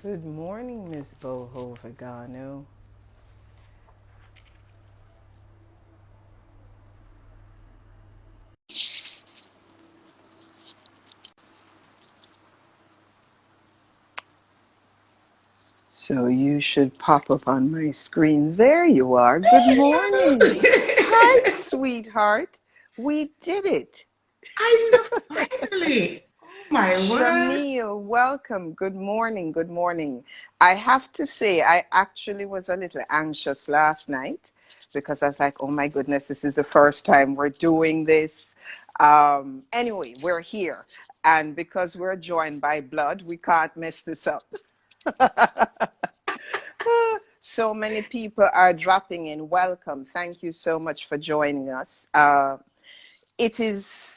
Good morning, Miss Boho Vegano. So you should pop up on my screen. There you are. Good morning. Hi, sweetheart. We did it. I know, finally. Oh my word. Shamil, welcome. Good morning. Good morning. I have to say, I actually was a little anxious last night because I was like, oh my goodness, this is the first time we're doing this. Anyway, we're here. And because we're joined by blood, we can't mess this up. So many people are dropping in. Welcome. Thank you so much for joining us. It is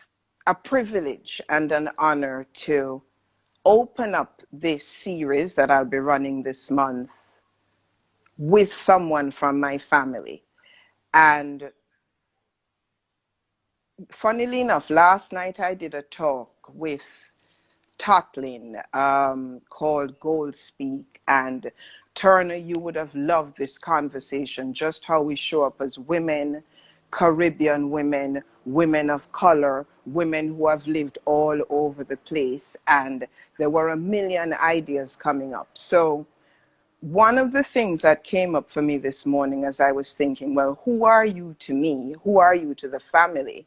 a privilege and an honor to open up this series that I'll be running this month with someone from my family. And funnily enough, last night I did a talk with Totlin called Gold Speak. And Turner, you would have loved this conversation, just how we show up as women, Caribbean women, women of color, women who have lived all over the place. And there were a million ideas coming up. So one of the things that came up for me this morning as I was thinking, well, who are you to me? Who are you to the family?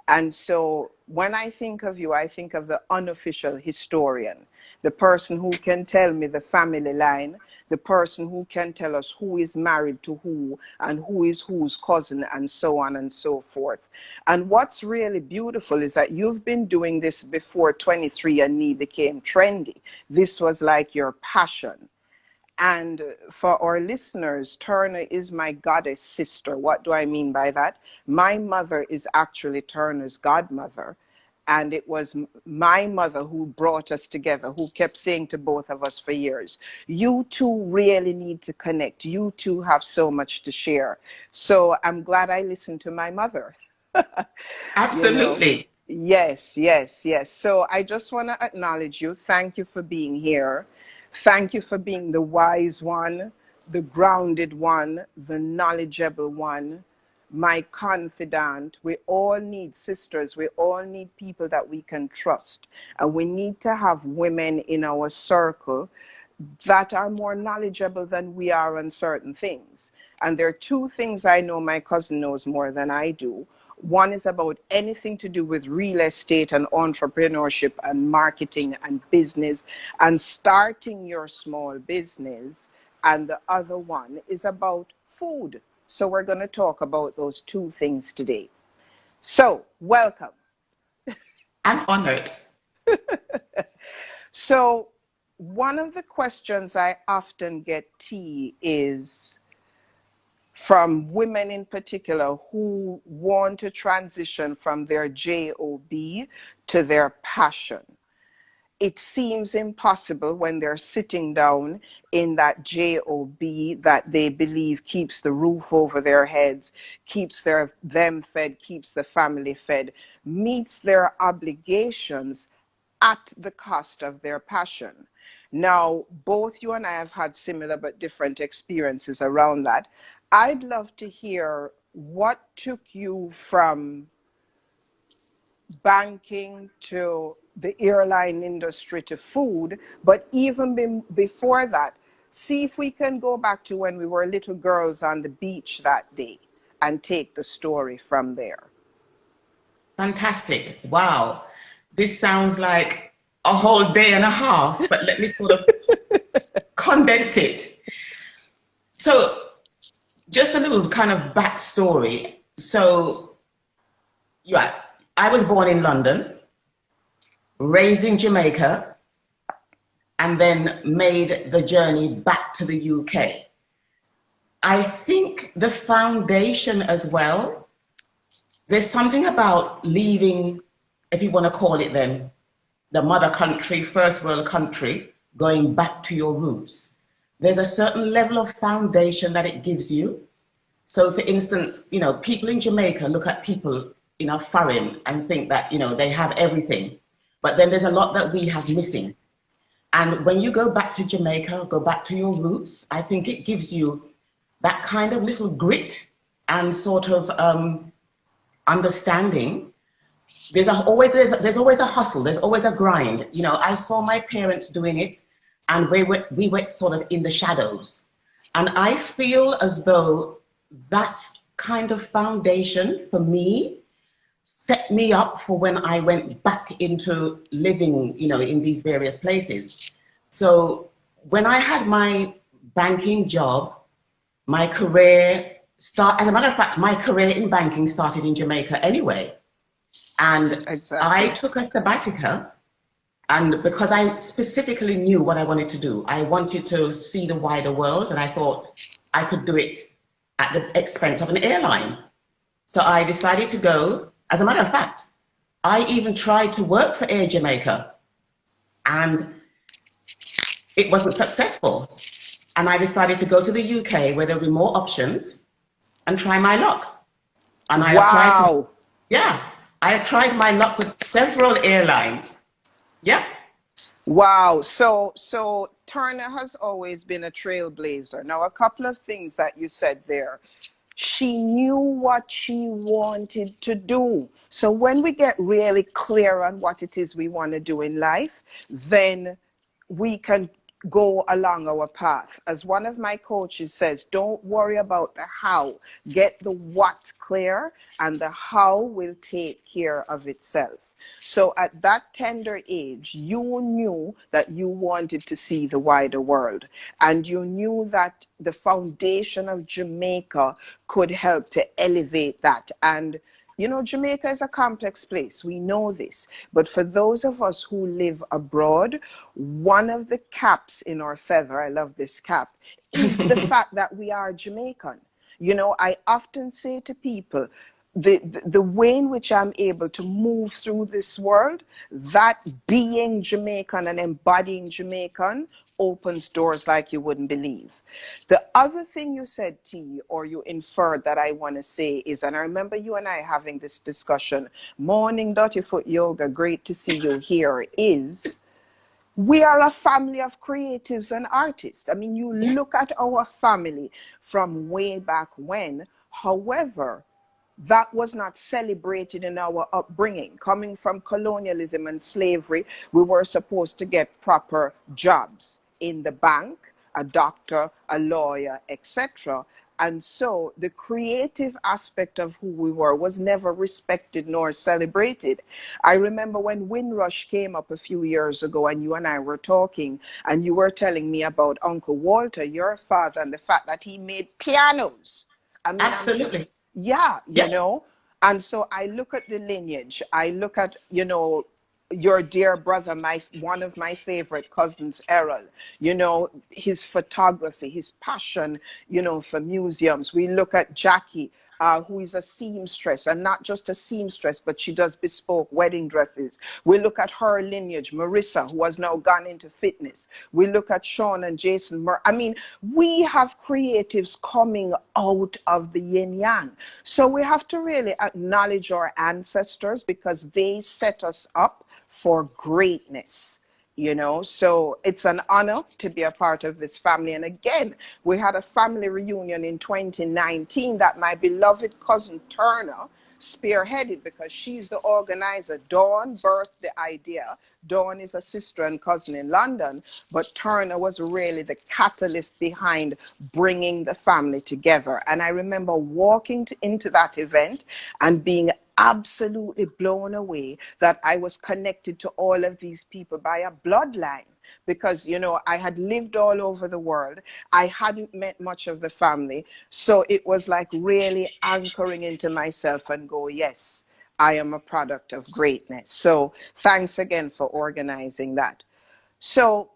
And so when I think of you, I think of the unofficial historian, the person who can tell me the family line, the person who can tell us who is married to who and who is whose cousin and so on and so forth. And what's really beautiful is that you've been doing this before 23andMe became trendy. This was like your passion. And for our listeners, Turner is my goddess sister. What do I mean by that? My mother is actually Turner's godmother. And it was my mother who brought us together, who kept saying to both of us for years, you two really need to connect. You two have so much to share. So I'm glad I listened to my mother, you know. Absolutely. Yes, yes, yes. So I just want to acknowledge you. Thank you for being here. Thank you for being the wise one, the grounded one, the knowledgeable one, my confidant. We all need sisters. We all need people that we can trust. And we need to have women in our circle that are more knowledgeable than we are on certain things. And there are two things I know my cousin knows more than I do. One is about anything to do with real estate and entrepreneurship and marketing and business and starting your small business. And the other one is about food. So we're going to talk about those two things today. So, welcome. I'm honored. So, one of the questions I often get, T, is from women in particular who want to transition from their job to their passion. It seems impossible when they're sitting down in that job that they believe keeps the roof over their heads, keeps them fed, keeps the family fed, meets their obligations at the cost of their passion. Now, both you and I have had similar but different experiences around that. I'd love to hear what took you from banking to the airline industry to food, but even before that, see if we can go back to when we were little girls on the beach that day and take the story from there. Fantastic. Wow. This sounds like a whole day and a half, but let me sort of condense it. So, just a little kind of backstory. So, yeah, I was born in London, raised in Jamaica, and then made the journey back to the UK. I think the foundation as well, there's something about leaving, if you want to call it then, the mother country, first world country, going back to your roots. There's a certain level of foundation that it gives you. So for instance, people in Jamaica look at people, foreign and think that, they have everything. But then there's a lot that we have missing. And when you go back to Jamaica, go back to your roots, I think it gives you that kind of little grit and sort of understanding. There's always a hustle. There's always a grind. You know, I saw my parents doing it, and we were sort of in the shadows. And I feel as though that kind of foundation for me set me up for when I went back into living, you know, in these various places. So when I had my banking job, my career as a matter of fact, my career in banking started in Jamaica anyway. And I Exactly. took a sabbatical, and because I specifically knew what I wanted to do, I wanted to see the wider world, and I thought I could do it at the expense of an airline. So I decided to go. As a matter of fact, I even tried to work for Air Jamaica, and it wasn't successful. And I decided to go to the UK where there would be more options and try my luck. And I applied to, Wow. yeah, I tried my luck with several airlines. Yeah, Wow. So Turner has always been a trailblazer. Now, a couple of things that you said there. She knew what she wanted to do. So when we get really clear on what it is we want to do in life, then we can go along our path. As one of my coaches says, don't worry about the how, get the what clear, and the how will take care of itself. So at that tender age, you knew that you wanted to see the wider world, and you knew that the foundation of Jamaica could help to elevate that. And you know, Jamaica is a complex place. We know this. But for those of us who live abroad, one of the caps in our feather, I love this cap, is the fact that we are Jamaican. You know, I often say to people, the way in which I'm able to move through this world, that being Jamaican and embodying Jamaican opens doors like you wouldn't believe. The other thing you said, T, or you inferred that I want to say is, and I remember you and I having this discussion, morning, Dirty Foot Yoga, great to see you here, is we are a family of creatives and artists. I mean, you yeah, look at our family from way back when. However, that was not celebrated in our upbringing. Coming from colonialism and slavery, we were supposed to get proper jobs in the bank, a doctor, a lawyer, etc. And so the creative aspect of who we were was never respected nor celebrated. I remember when Windrush came up a few years ago and you and I were talking and you were telling me about Uncle Walter, your father, and the fact that he made pianos. I mean, I'm so, absolutely. yeah, you Yeah, know. And so I look at the lineage. I look at, you know, your dear brother, my one of my favorite cousins, Errol, you know, his photography, his passion, you know, for museums. We look at Jackie, who is a seamstress, and not just a seamstress, but she does bespoke wedding dresses. We look at her lineage, Marissa, who has now gone into fitness. We look at Sean and Jason. I mean, we have creatives coming out of the yin yang. So we have to really acknowledge our ancestors because they set us up for greatness. You know, so it's an honor to be a part of this family. And again, we had a family reunion in 2019 that my beloved cousin Turner spearheaded because she's the organizer. Dawn birthed the idea. Dawn is a sister and cousin in London, but Turner was really the catalyst behind bringing the family together. And I remember walking into that event and being absolutely blown away that I was connected to all of these people by a bloodline because, you know, I had lived all over the world. I hadn't met much of the family. So it was like really anchoring into myself and go, yes, I am a product of greatness. So thanks again for organizing that. So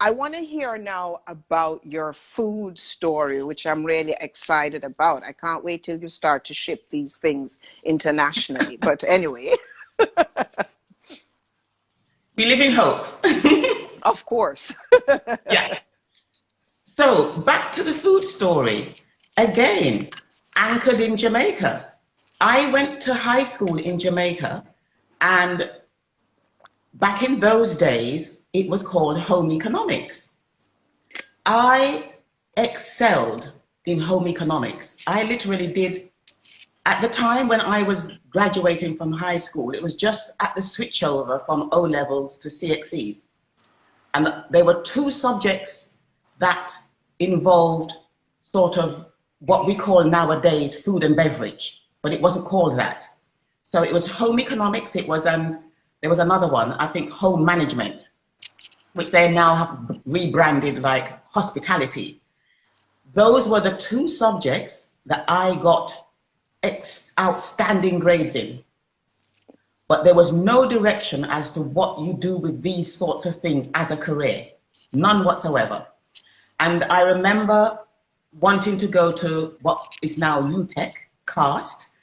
I want to hear now about your food story, which I'm really excited about. I can't wait till you start to ship these things internationally. But anyway, we live in hope. of course. Yeah. So back to the food story. Again, anchored in Jamaica. I went to high school in Jamaica, and back in those days, it was called home economics. I excelled in home economics. I literally did, at the time when I was graduating from high school, it was just at the switchover from O levels to CXEs. And there were two subjects that involved sort of what we call nowadays food and beverage, but it wasn't called that. So it was home economics. There was another one, I think home management, which they now have rebranded like hospitality. Those were the two subjects that I got outstanding grades in. But there was no direction as to what you do with these sorts of things as a career, none whatsoever. And I remember wanting to go to what is now UTech, CAST,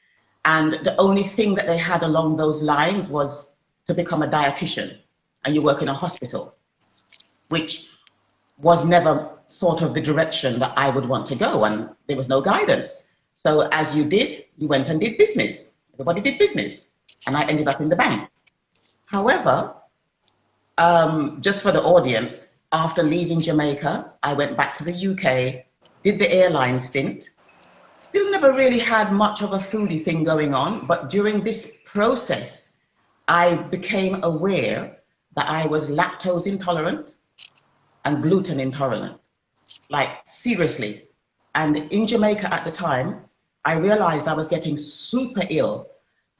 and the only thing that they had along those lines was to become a dietitian and you work in a hospital, which was never sort of the direction that I would want to go, and there was no guidance. So as you did, you went and did business. Everybody did business, and I ended up in the bank. However, just for the audience, after leaving Jamaica, I went back to the UK, did the airline stint, still never really had much of a foodie thing going on, but during this process, I became aware that I was lactose intolerant and gluten intolerant, like seriously. And in Jamaica at the time, I realized I was getting super ill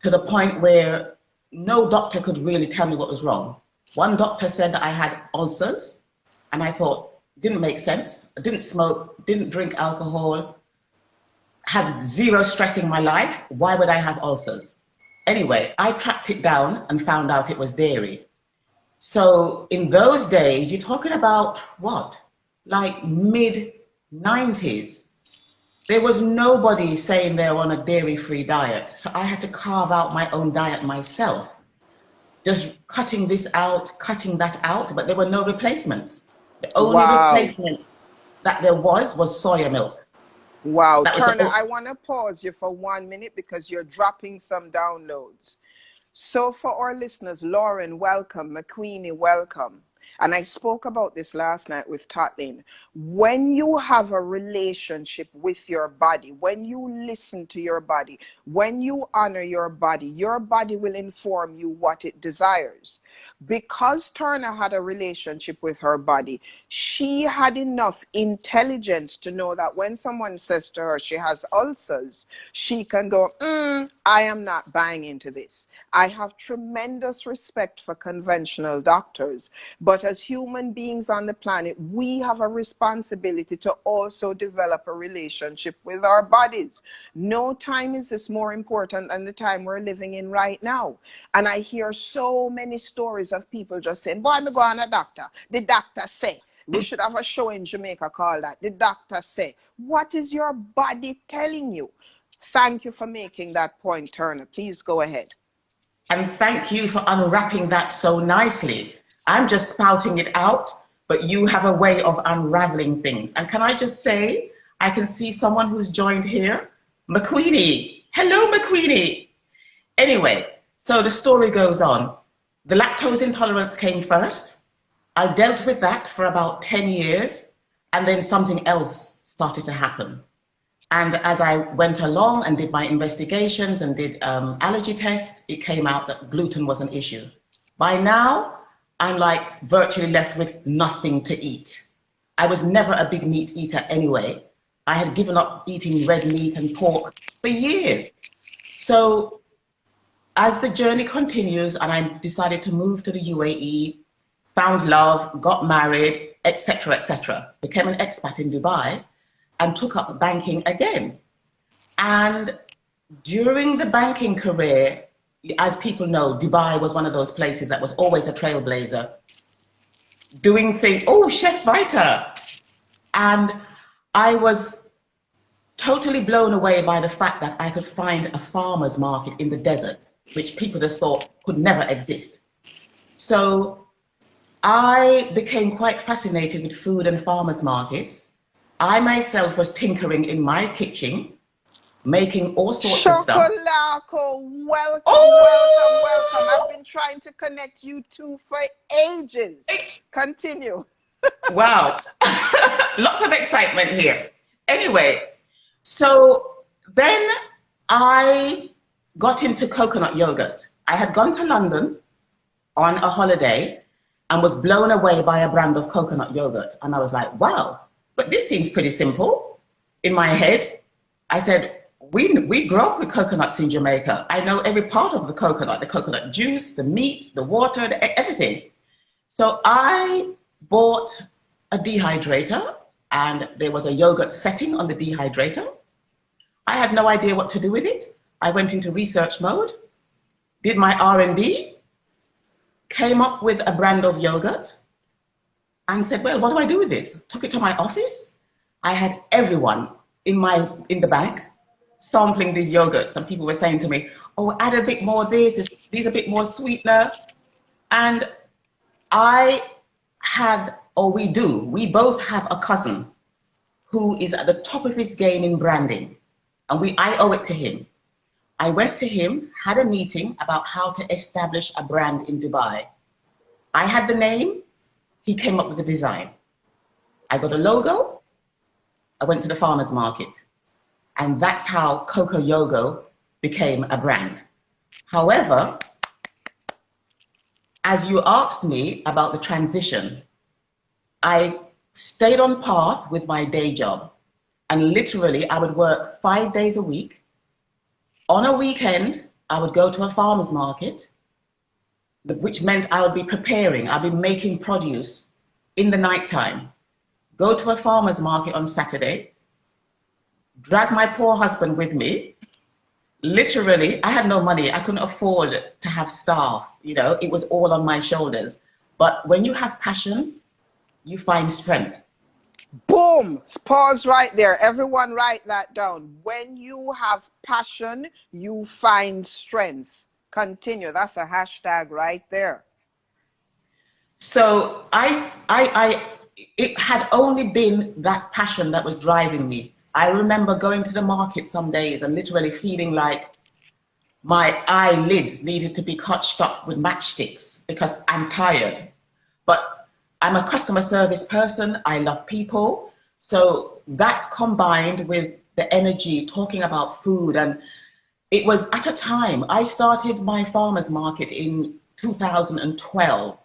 to the point where no doctor could really tell me what was wrong. One doctor said that I had ulcers, and I thought, it didn't make sense. I didn't smoke, didn't drink alcohol, had zero stress in my life. Why would I have ulcers? Anyway, I tracked it down and found out it was dairy. So in those days, you're talking about what? Like mid-90s. There was nobody saying they're on a dairy-free diet. So I had to carve out my own diet myself. Just cutting this out, cutting that out, but there were no replacements. The only replacement that there was soya milk. Wow. Turner, I want to pause you for 1 minute because you're dropping some downloads. So for our listeners, Lauren, welcome. McQueenie, welcome. And I spoke about this last night with Tatlin. When you have a relationship with your body, when you listen to your body, when you honor your body will inform you what it desires. Because Turner had a relationship with her body, she had enough intelligence to know that when someone says to her she has ulcers, she can go, I am not buying into this. I have tremendous respect for conventional doctors, but as human beings on the planet, we have a responsibility to also develop a relationship with our bodies. No time is this more important than the time we're living in right now. And I hear so many stories of people just saying, boy, I'm going to a doctor. The doctor say. We should have a show in Jamaica called that. The doctor say. What is your body telling you? Thank you for making that point, Turner. Please go ahead. And thank you for unwrapping that so nicely. I'm just spouting it out, but you have a way of unraveling things. And can I just say, I can see someone who's joined here. McQueenie. Hello, McQueenie. Anyway, so the story goes on. The lactose intolerance came first. I dealt with that for about 10 years, and then something else started to happen. And as I went along and did my investigations and did allergy tests, it came out that gluten was an issue. By now, I'm like virtually left with nothing to eat. I was never a big meat eater anyway. I had given up eating red meat and pork for years. So as the journey continues and I decided to move to the UAE, found love, got married, etc., became an expat in Dubai and took up banking again. And during the banking career, as people know, Dubai was one of those places that was always a trailblazer, doing things, oh, Chef Vita. And I was totally blown away by the fact that I could find a farmer's market in the desert, which people just thought could never exist. So I became quite fascinated with food and farmers markets. I myself was tinkering in my kitchen, making all sorts of stuff. Chocolaco, welcome, welcome, welcome. Oh! I've been trying to connect you two for ages. Continue. Wow. Lots of excitement here. Anyway, so then I got into coconut yogurt. I had gone to London on a holiday and was blown away by a brand of coconut yogurt. And I was like, wow, but this seems pretty simple. In my head, I said, we grew up with coconuts in Jamaica. I know every part of the coconut juice, the meat, the water, everything. So I bought a dehydrator, and there was a yogurt setting on the dehydrator. I had no idea what to do with it. I went into research mode, did my R&D, came up with a brand of yogurt, and said, well, what do I do with this? Took it to my office. I had everyone in the bank sampling these yogurts. Some people were saying to me, oh, add a bit more of this, these a bit more sweetener. And we both have a cousin who is at the top of his game in branding. And I owe it to him. I went to him, had a meeting about how to establish a brand in Dubai. I had the name, he came up with the design. I got a logo, I went to the farmer's market. And that's how Coco Yogo became a brand. However, as you asked me about the transition, I stayed on path with my day job. And literally, I would work 5 days a week. On a weekend, I would go to a farmer's market, which meant I would be preparing. I'd be making produce in the nighttime. Go to a farmer's market on Saturday, drag my poor husband with me. Literally, I had no money. I couldn't afford to have staff. It was all on my shoulders. But when you have passion, you find strength. Boom! Pause right there. Everyone write that down. When you have passion, you find strength. Continue. That's a hashtag right there. So it had only been that passion that was driving me. I remember going to the market some days and literally feeling like my eyelids needed to be touched up with matchsticks because I'm tired. But I'm a customer service person. I love people. So that combined with the energy, talking about food, and it was at a time, I started my farmer's market in 2012.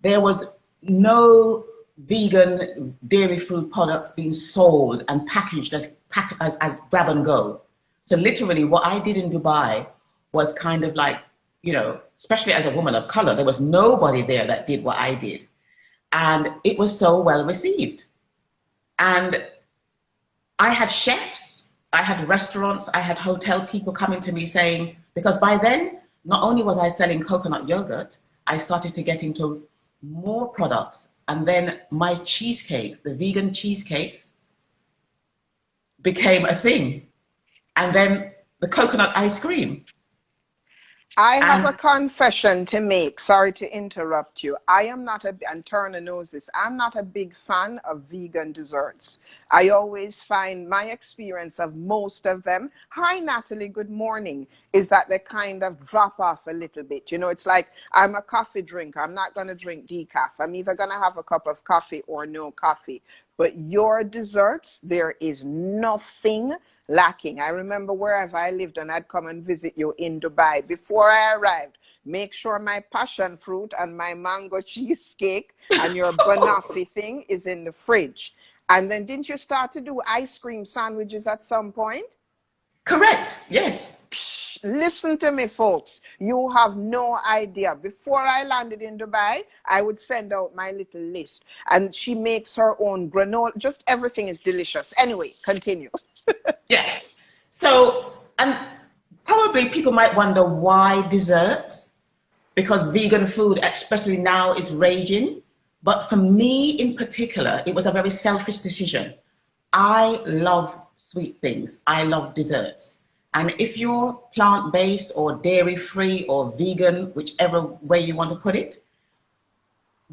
There was no vegan dairy food products being sold and packaged as grab and go. So literally what I did in Dubai was kind of like, especially as a woman of color, there was nobody there that did what I did. And it was so well received. And I had chefs, I had restaurants, I had hotel people coming to me saying, because by then, not only was I selling coconut yogurt, I started to get into more products. And then my cheesecakes, the vegan cheesecakes, became a thing. And then the coconut ice cream. I have a confession to make. Sorry to interrupt you. I am not and Turner knows this, I'm not a big fan of vegan desserts. I always find my experience of most of them, hi Natalie, good morning, is that they kind of drop off a little bit. It's like I'm a coffee drinker. I'm not going to drink decaf. I'm either going to have a cup of coffee or no coffee. But your desserts, there is nothing lacking. I remember wherever I lived and I'd come and visit you in Dubai. Before I arrived, make sure my passion fruit and my mango cheesecake and your banoffee thing is in the fridge. And then didn't you start to do ice cream sandwiches at some point? Correct, yes. Psh, listen to me, folks. You have no idea. Before I landed in Dubai, I would send out my little list. And she makes her own granola. Just everything is delicious. Anyway, continue. Yeah. So, and probably people might wonder why desserts, because vegan food, especially now, is raging. But for me in particular, it was a very selfish decision. I love sweet things. I love desserts. And if you're plant-based or dairy-free or vegan, whichever way you want to put it,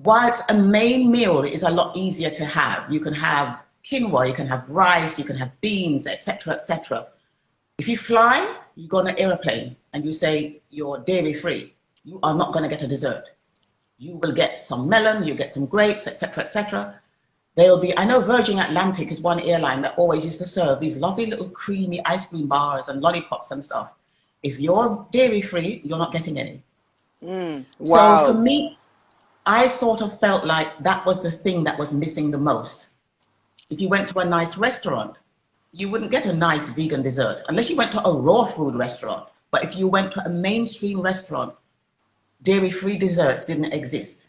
whilst a main meal is a lot easier to have, you can have quinoa, you can have rice, you can have beans, etc., etc. If you fly, you go on an airplane and you say you're dairy free, you are not going to get a dessert. You will get some melon, you get some grapes, etc., etc. There'll be, I know Virgin Atlantic is one airline that always used to serve these lovely little creamy ice cream bars and lollipops and stuff. If you're dairy free, you're not getting any. So for Wow. me, I sort of felt like that was the thing that was missing the most. If you went to a nice restaurant, you wouldn't get a nice vegan dessert unless you went to a raw food restaurant. But if you went to a mainstream restaurant, dairy-free desserts didn't exist.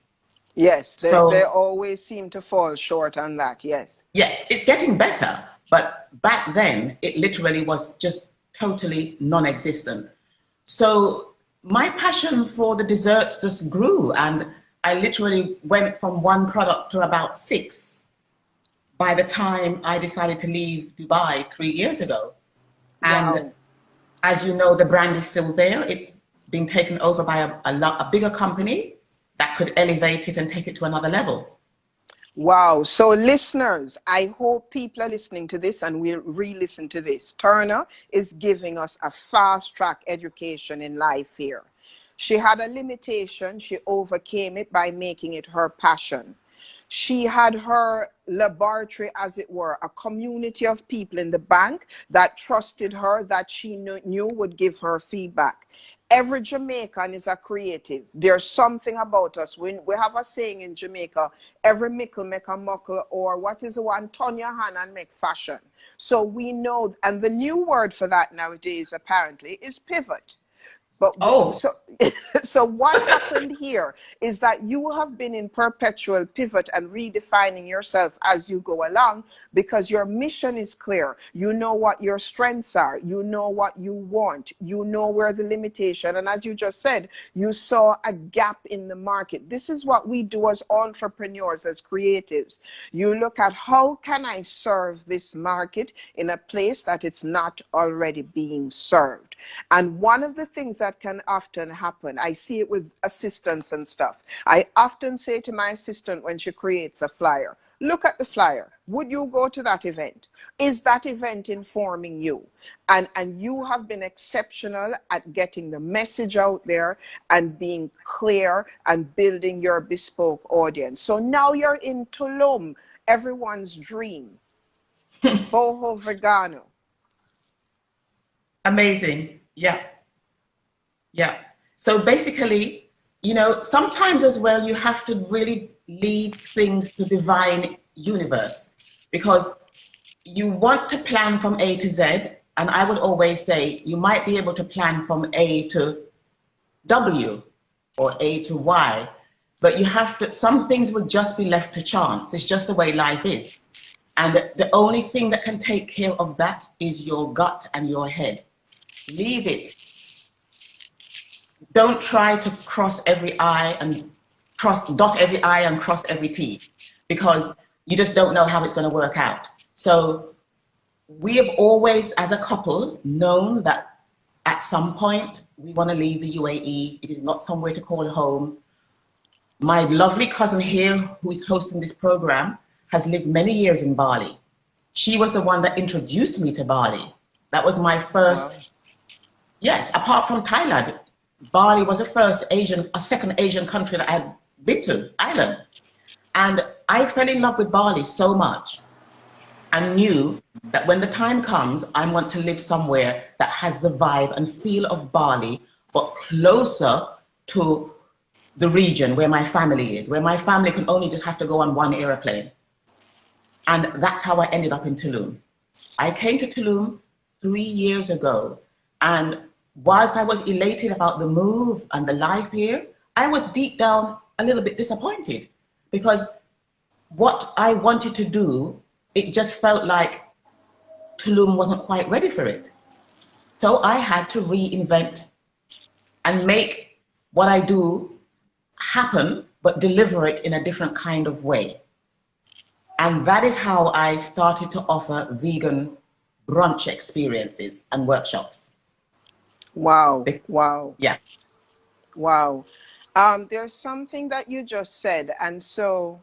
Yes, they So always seem to fall short on that. Yes. yes, it's getting better, but back then it literally was just totally non-existent. So my passion for the desserts just grew, and I literally went from one product to about six by the time I decided to leave Dubai 3 years ago. And Wow. as you know, the brand is still there. It's been taken over by a bigger company that could elevate it and take it to another level. Wow. So, listeners, I hope people are listening to this and will re listen to this. Turner is giving us a fast track education in life here. She had a limitation, she overcame it by making it her passion. She had her laboratory, as it were, a community of people in the bank that trusted her, that she knew would give her feedback. Every Jamaican is a creative. There's something about us. We have a saying in Jamaica, every mickle make a muckle, or what is the one, turn your hand and make fashion. So we know, and the new word for that nowadays apparently is pivot. But Oh, so, so what happened here is that you have been in perpetual pivot and redefining yourself as you go along, because your mission is clear. You know what your strengths are. You know what you want. You know where the limitation. And as you just said, you saw a gap in the market. This is what we do as entrepreneurs, as creatives. You look at, how can I serve this market in a place that it's not already being served? And one of the things that can often happen, I see it with assistants and stuff. I often say to my assistant when she creates a flyer, look at the flyer. Would you go to that event? Is that event informing you? And you have been exceptional at getting the message out there and being clear and building your bespoke audience. So now you're in Tulum, everyone's dream. Boho Vegano. amazing. Yeah, yeah. So basically, sometimes as well, you have to really leave things to divine universe, because you want to plan from A to Z. And I would always say you might be able to plan from A to W or A to Y, but you have to, some things will just be left to chance. It's just the way life is. And the only thing that can take care of that is your gut and your head. Leave it. Don't try to cross every I and dot every I and cross every T, because you just don't know how it's going to work out. So we have always, as a couple, known that at some point we want to leave the UAE. It is not somewhere to call home. My lovely cousin here, who is hosting this program, has lived many years in Bali. She was the one that introduced me to Bali. That was my Wow. first, yes, apart from Thailand, Bali was a second Asian country that I had been to, island. And I fell in love with Bali so much and knew that when the time comes, I want to live somewhere that has the vibe and feel of Bali, but closer to the region where my family is, where my family can only just have to go on one airplane. And that's how I ended up in Tulum. I came to Tulum 3 years ago, and whilst I was elated about the move and the life here, I was deep down a little bit disappointed, because what I wanted to do, it just felt like Tulum wasn't quite ready for it. So I had to reinvent and make what I do happen, but deliver it in a different kind of way. And that is how I started to offer vegan brunch experiences and workshops. Wow. Wow. Yeah. Wow. There's something that you just said. And so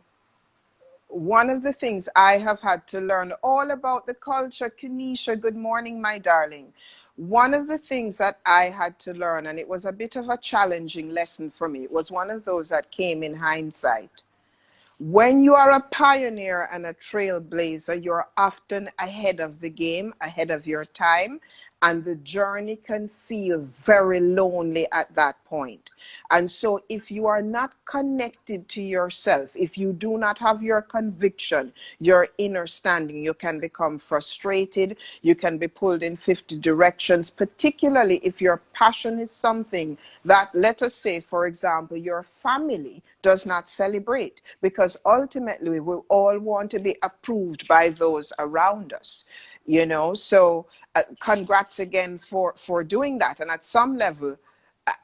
one of the things I have had to learn all about the culture, Kenesha, good morning, my darling. One of the things that I had to learn, and it was a bit of a challenging lesson for me, it was one of those that came in hindsight. When you are a pioneer and a trailblazer, you're often ahead of the game, ahead of your time, and the journey can feel very lonely at that point. And so if you are not connected to yourself, if you do not have your conviction, your inner standing, you can become frustrated, you can be pulled in 50 directions, particularly if your passion is something that, let us say, for example, your family does not celebrate, because ultimately we all want to be approved by those around us. So congrats again for doing that. And at some level,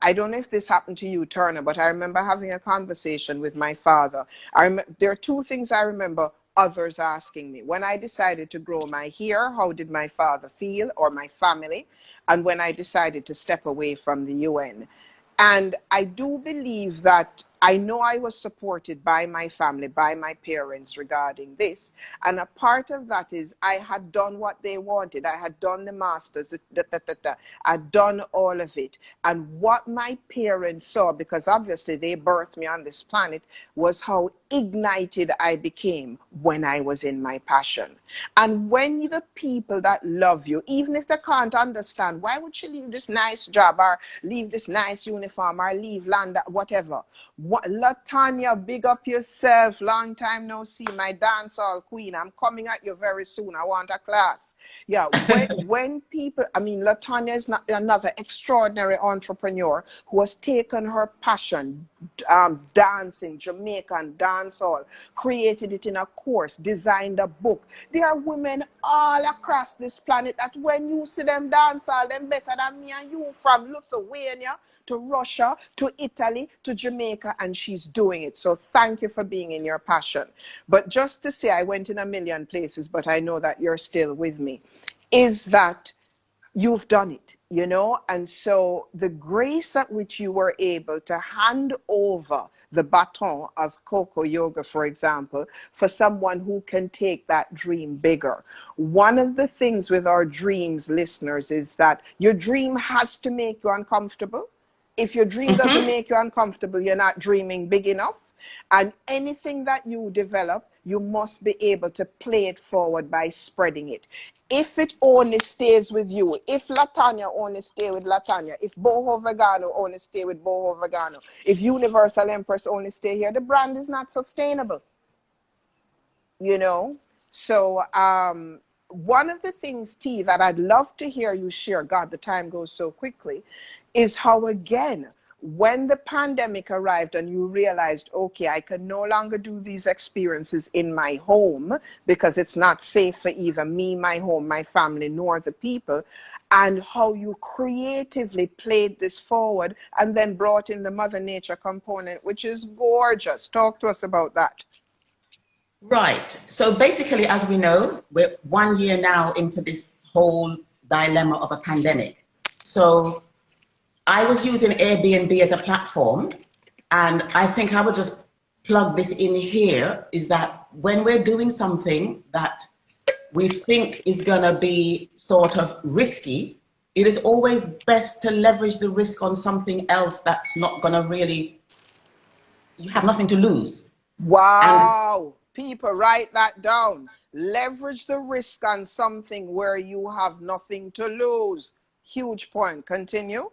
I don't know if this happened to you, Turner, but I remember having a conversation with my father. There are two things I remember others asking me. When I decided to grow my hair, how did my father feel, or my family? And when I decided to step away from the UN. And I do believe that I know I was supported by my family, by my parents regarding this. And a part of that is I had done what they wanted. I had done the masters, I'd done all of it. And what my parents saw, because obviously they birthed me on this planet, was how ignited I became when I was in my passion. And when the people that love you, even if they can't understand, why would she leave this nice job, or leave this nice uniform, or leave land, whatever. Latanya, big up yourself. Long time no see, my dancehall queen. I'm coming at you very soon. I want a class. Yeah, when people, Latanya is not another extraordinary entrepreneur who has taken her passion, dancing, Jamaican dancehall, created it in a course, designed a book. There are women all across this planet that when you see them dancehall, them better than me and you, from Lithuania to Russia, to Italy, to Jamaica, and she's doing it. So thank you for being in your passion. But just to say, I went in a million places, but I know that you're still with me, is that you've done it, and so the grace at which you were able to hand over the baton of Coco Yoga, for example, for someone who can take that dream bigger. One of the things with our dreams, listeners, is that your dream has to make you uncomfortable. If your dream doesn't make you uncomfortable, you're not dreaming big enough. And anything that you develop, you must be able to play it forward by spreading it. If it only stays with you, if Latanya only stay with Latanya, if Boho Vegano only stay with Boho Vegano, if Universal Empress only stay here, the brand is not sustainable. So one of the things, T, that I'd love to hear you share, God, the time goes so quickly, is how, again, when the pandemic arrived and you realized, okay, I can no longer do these experiences in my home because it's not safe for either me, my home, my family, nor the people, and how you creatively played this forward and then brought in the Mother Nature component, which is gorgeous. Talk to us about that. Right. So basically, as we know, we're 1 year now into this whole dilemma of a pandemic. So I was using Airbnb as a platform, and I think I would just plug this in here, is that when we're doing something that we think is going to be sort of risky, it is always best to leverage the risk on something else that's not going to really, you have nothing to lose. Wow. People, write that down. Leverage the risk on something where you have nothing to lose. Huge point. Continue.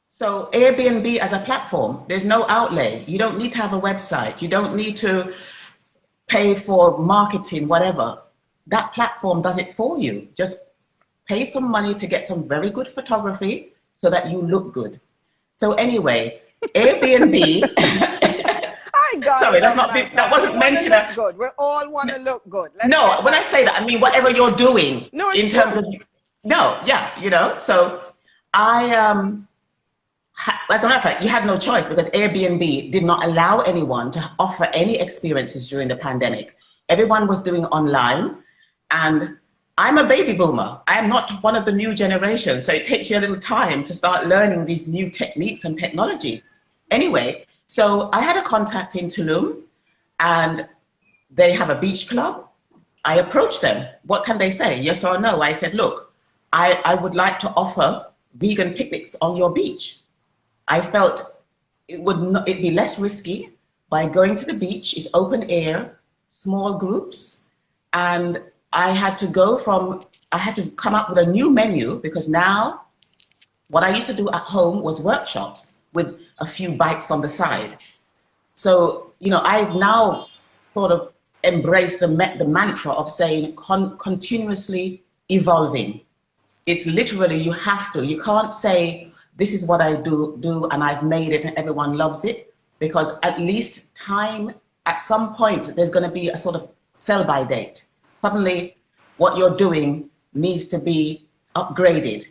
So Airbnb as a platform, there's no outlay. You don't need to have a website. You don't need to pay for marketing, whatever. That platform does it for you. Just pay some money to get some very good photography so that you look good. So anyway, Airbnb. Sorry, that wasn't meant to look good. We all want to look good. No, when I say that, I mean whatever you're doing in terms of, no, yeah, so I, as a matter of fact, you had no choice because Airbnb did not allow anyone to offer any experiences during the pandemic. Everyone was doing online, and I'm a baby boomer. I am not one of the new generation, so it takes you a little time to start learning these new techniques and technologies. Anyway, so I had a contact in Tulum, and They have a beach club. I approached them. What can they say? Yes or no? I said, look, I would like to offer vegan picnics on your beach. I felt it'd be less risky by going to the beach. It's open air, small groups, and I had to come up with a new menu, because now what I used to do at home was workshops with a few bites on the side. So, I've now sort of embraced the mantra of saying continuously evolving. It's literally, you can't say, this is what I do and I've made it and everyone loves it, because at least at some point, there's going to be a sort of sell-by date. Suddenly, what you're doing needs to be upgraded.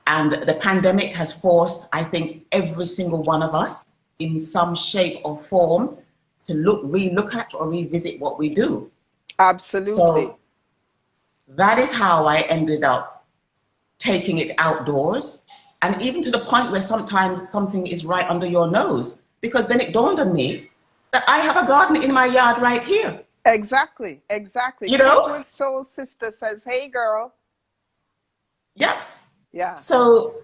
And the pandemic has forced, I think, every single one of us in some shape or form to relook at or revisit what we do. Absolutely. So that is how I ended up taking it outdoors, and even to the point where sometimes something is right under your nose, because then it dawned on me that I have a garden in my yard right here. Exactly. Cook with Soul Sister says, hey, girl. Yeah. Yeah. So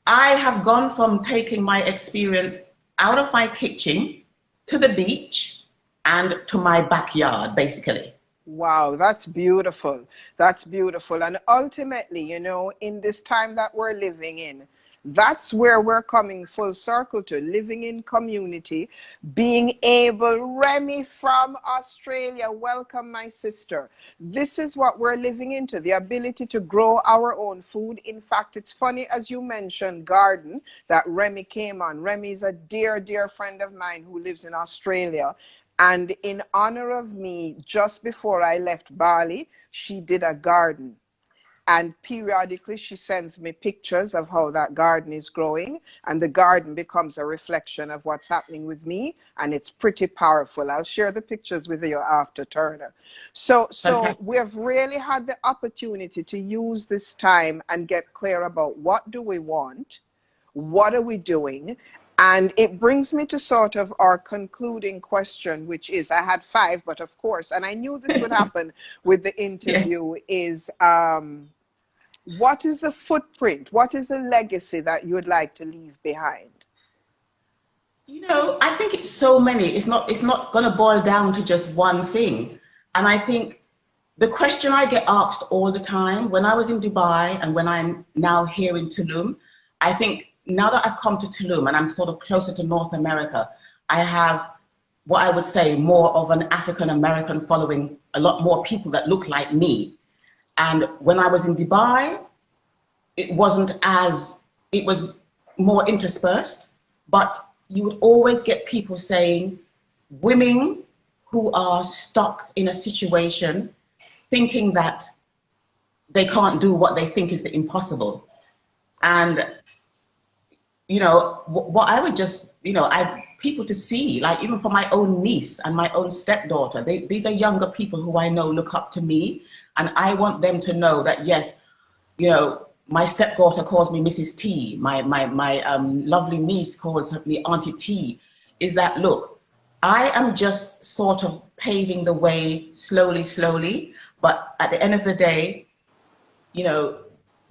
I have gone from taking my experience out of my kitchen to the beach and to my backyard, basically. Wow, that's beautiful. That's beautiful. And ultimately, in this time that we're living in, that's where we're coming full circle to, living in community, being able, Remy from Australia, welcome my sister. This is what we're living into, the ability to grow our own food. In fact, it's funny, as you mentioned, garden, that Remy came on. Remy is a dear, dear friend of mine who lives in Australia. And in honor of me, just before I left Bali, she did a garden. And periodically, she sends me pictures of how that garden is growing. And the garden becomes a reflection of what's happening with me. And it's pretty powerful. I'll share the pictures with you after, Turner. So we've really had the opportunity to use this time and get clear about what do we want? What are we doing? And it brings me to sort of our concluding question, which is, I had 5, but of course, and I knew this would happen with the interview, is what is the footprint? What is the legacy that you would like to leave behind? I think it's so many. It's not going to boil down to just one thing. And I think the question I get asked all the time, when I was in Dubai and when I'm now here in Tulum, I think now that I've come to Tulum and I'm sort of closer to North America, I have what I would say more of an African American following, a lot more people that look like me. And when I was in Dubai, it was more interspersed, but you would always get people saying, women who are stuck in a situation thinking that they can't do what they think is the impossible. And what I would just, people to see, like even for my own niece and my own stepdaughter, these are younger people who I know look up to me. And I want them to know that, yes, my stepdaughter calls me Mrs. T. My lovely niece calls me Auntie T. Is that, look, I am just sort of paving the way slowly. But at the end of the day,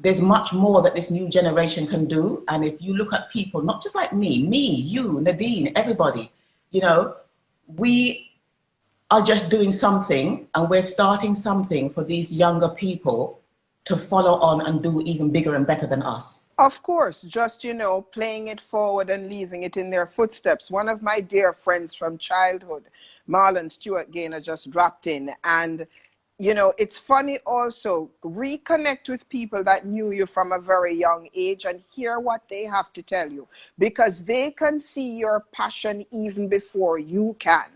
there's much more that this new generation can do. And if you look at people, not just like me, you, Nadine, everybody, we are just doing something, and we're starting something for these younger people to follow on and do even bigger and better than us. Of course, just, playing it forward and leaving it in their footsteps. One of my dear friends from childhood, Marlon Stewart Gaynor, just dropped in, and it's funny also, reconnect with people that knew you from a very young age and hear what they have to tell you, because they can see your passion even before you can,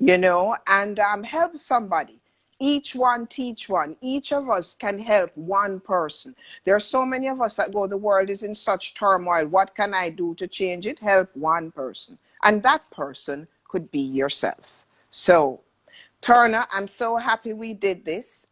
and help somebody. Each one teach one. Each of us can help one person. There are so many of us that go, the world is in such turmoil. What can I do to change it? Help one person. And that person could be yourself. So, Turner, I'm so happy we did this.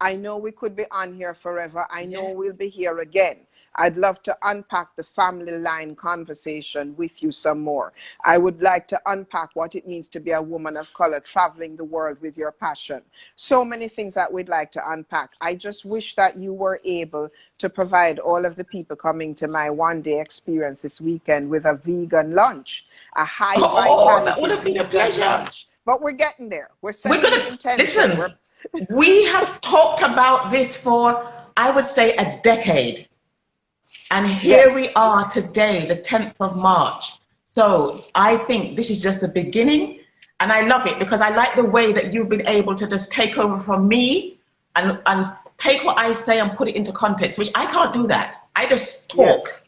I know we could be on here forever. I know Yes. we'll be here again. I'd love to unpack the family line conversation with you some more. I would like to unpack what it means to be a woman of color traveling the world with your passion. So many things that we'd like to unpack. I just wish that you were able to provide all of the people coming to my one-day experience this weekend with a vegan lunch, a high Oh, that would vitality have been a vegan pleasure. lunch. But we're getting there. We're We're setting the gonna intention. listen. We have talked about this for, I would say, a decade. And here we Yes, are today, the 10th of March. So I think this is just the beginning. And I love it because I like the way that you've been able to just take over from me and take what I say and put it into context, which I can't do that. I just yes. talk.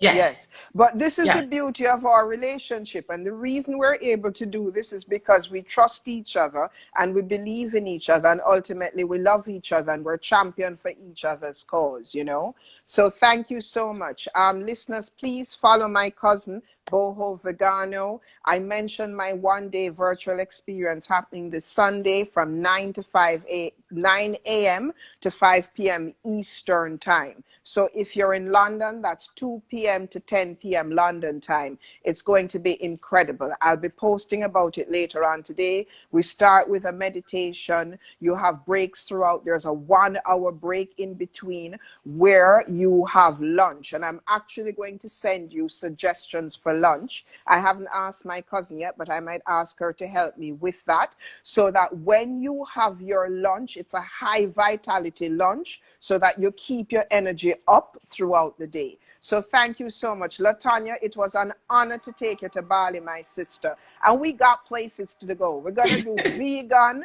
Yes. Yes, but this is the Yeah. beauty of our relationship. And the reason we're able to do this is because we trust each other and we believe in each other. And ultimately, we love each other and we're champion for each other's cause, you know? So thank you so much. Listeners, please follow my cousin, Boho Vegano. I mentioned my one-day virtual experience happening this Sunday from 9 a.m. to 5 p.m. Eastern time. So if you're in London, that's 2 p.m. to 10 p.m. London time. It's going to be incredible. I'll be posting about it later on today. We start with a meditation. You have breaks throughout. There's a 1 hour break in between where you have lunch. And I'm actually going to send you suggestions for lunch. I haven't asked my cousin yet, but I might ask her to help me with that so that when you have your lunch, it's a high vitality lunch so that you keep your energy up throughout the day. So thank you so much. LaTanya, it was an honor to take you to Bali, my sister. And we got places to go. We're going to do vegan,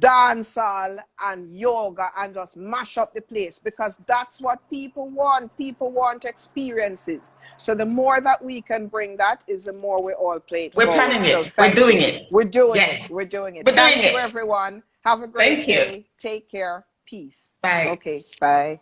dancehall, and yoga and just mash up the place because that's what people want. People want experiences. So the more that we can bring that is the more we all play it We're forward. planning So it. We're thank doing you. it. We're doing it. Yes. We're doing it. We're doing Thank you, it. everyone. Have a great Thank you. day. Take care. Peace. Bye. Okay. Bye.